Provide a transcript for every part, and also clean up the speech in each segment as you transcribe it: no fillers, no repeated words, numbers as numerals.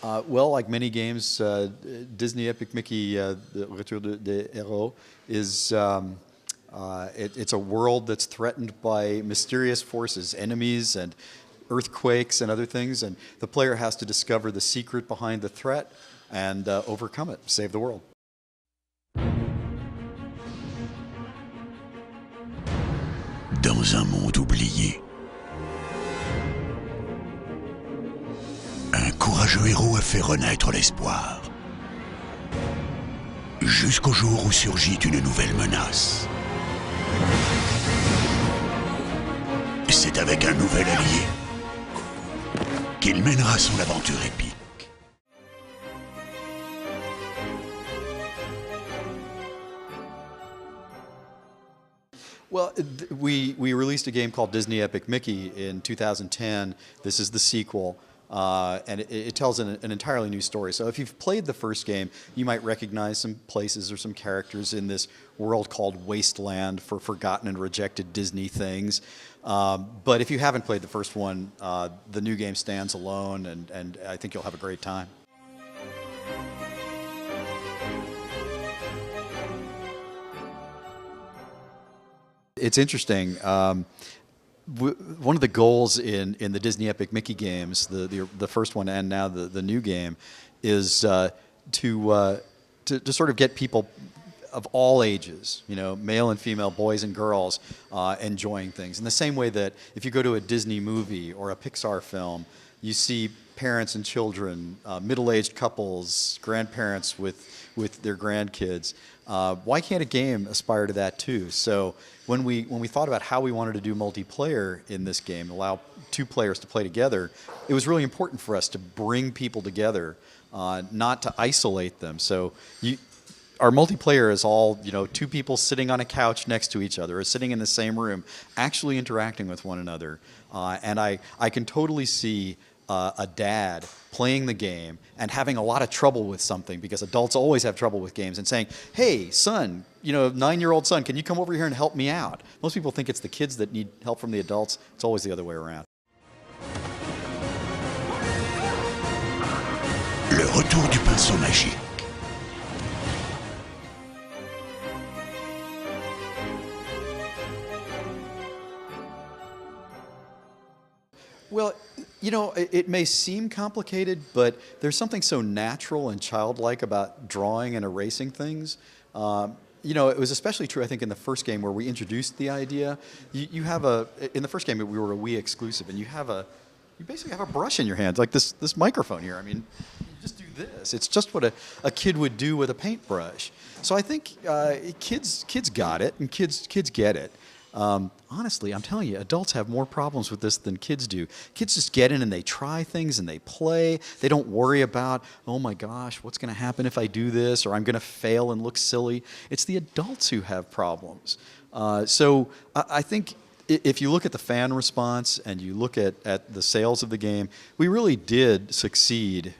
Well, like many games, Disney Epic Mickey, the Retour des héros, is it's a world that's threatened by mysterious forces, enemies and earthquakes and other things, and the player has to discover the secret behind the threat and overcome it, save the world. Dans un monde oublié, un courageux héros a fait renaître l'espoir. Jusqu'au jour où surgit une nouvelle menace. C'est avec un nouvel allié qu'il mènera son aventure épique. Well, we released a game called Disney Epic Mickey in 2010. This is the sequel, and it tells an entirely new story. So if you've played the first game, you might recognize some places or some characters in this world called Wasteland for forgotten and rejected Disney things. But if you haven't played the first one, the new game stands alone, and I think you'll have a great time. It's interesting. One of the goals in the Disney Epic Mickey games, the first one and now the new game, is to sort of get people of all ages, male and female, boys and girls, enjoying things. In the same way that if you go to a Disney movie or a Pixar film, you see parents and children, middle-aged couples, grandparents with their grandkids. Why can't a game aspire to that too? So when we thought about how we wanted to do multiplayer in this game, allow two players to play together, it was really important for us to bring people together, not to isolate them. So our multiplayer is all, two people sitting on a couch next to each other or sitting in the same room, actually interacting with one another. And I can totally see a dad playing the game and having a lot of trouble with something, because adults always have trouble with games, and saying, hey, son, 9-year-old son, can you come over here and help me out? Most people think it's the kids that need help from the adults. It's always the other way around. Le retour du pinceau magique. Well, it may seem complicated, but there's something so natural and childlike about drawing and erasing things. It was especially true, I think, in the first game where we introduced the idea. In the first game, we were a Wii exclusive, and you basically have a brush in your hands, like this microphone here. I mean, you just do this. It's just what a kid would do with a paintbrush. So I think kids got it, and kids get it. Honestly, I'm telling you, adults have more problems with this than kids do. Kids just get in and they try things and they play. They don't worry about, oh my gosh, what's going to happen if I do this, or I'm going to fail and look silly. It's the adults who have problems. So I think if you look at the fan response and you look at the sales of the game, we really did succeed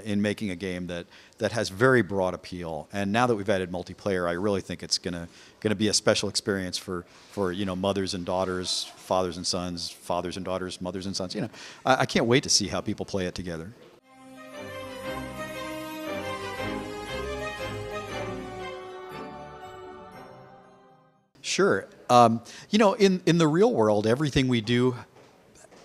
in making a game that has very broad appeal. And now that we've added multiplayer, I really think it's going to be a special experience for mothers and daughters, fathers and sons, fathers and daughters, mothers and sons. I can't wait to see how people play it together. Sure. In the real world, everything we do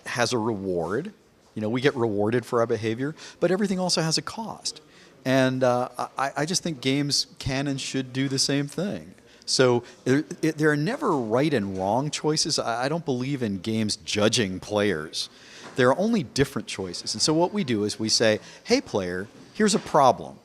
has a reward. We get rewarded for our behavior, but everything also has a cost. And I just think games can and should do the same thing. So there are never right and wrong choices. I don't believe in games judging players. There are only different choices. And so what we do is we say, hey, player, here's a problem.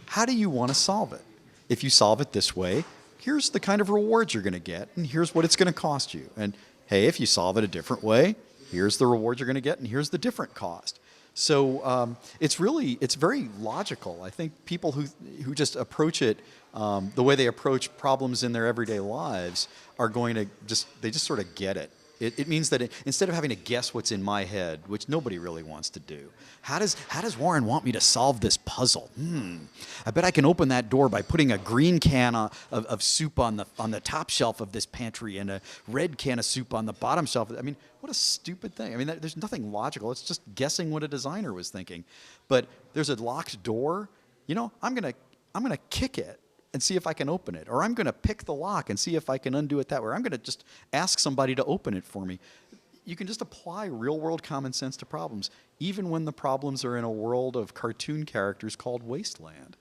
How do you want to solve it? If you solve it this way, here's the kind of rewards you're going to get, and here's what it's going to cost you. And hey, if you solve it a different way, here's the reward you're going to get, and here's the different cost. So it's very logical. I think people who just approach it the way they approach problems in their everyday lives are going to just sort of get it. It means that instead of having to guess what's in my head, which nobody really wants to do, how does Warren want me to solve this puzzle? I bet I can open that door by putting a green can of soup on the top shelf of this pantry and a red can of soup on the bottom shelf. I mean, what a stupid thing. I mean, there's nothing logical. It's just guessing what a designer was thinking. But there's a locked door. You know, I'm gonna kick it and see if I can open it. Or I'm going to pick the lock and see if I can undo it that way. Or I'm going to just ask somebody to open it for me. You can just apply real-world common sense to problems, even when the problems are in a world of cartoon characters called Wasteland.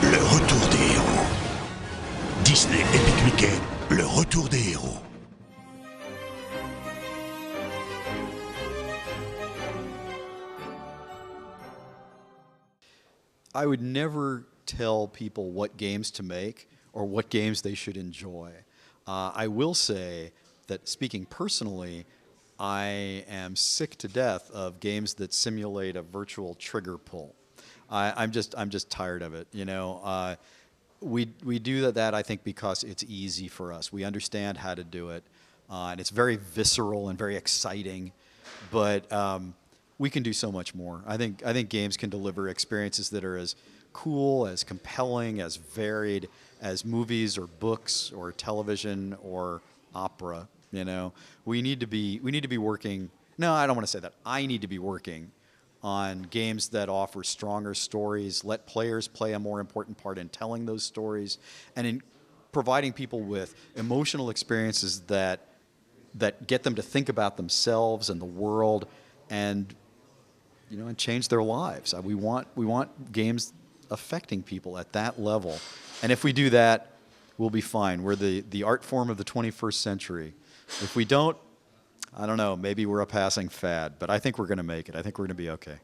Le retour des héros. Disney Epic Mickey, le retour des héros. I would never tell people what games to make or what games they should enjoy. I will say that, speaking personally, I am sick to death of games that simulate a virtual trigger pull. I'm just tired of it. You know, we do that I think because it's easy for us. We understand how to do it, and it's very visceral and very exciting. But we can do so much more. I think games can deliver experiences that are as cool, as compelling, as varied as movies or books or television or opera. You know, we need to be working. No, I don't want to say that. I need to be working on games that offer stronger stories, let players play a more important part in telling those stories, and in providing people with emotional experiences that get them to think about themselves and the world, and and change their lives. We want games affecting people at that level, and if we do that, we'll be fine. We're the art form of the 21st century. If we don't, I don't know, maybe we're a passing fad, but I think we're going to make it. I think we're going to be okay.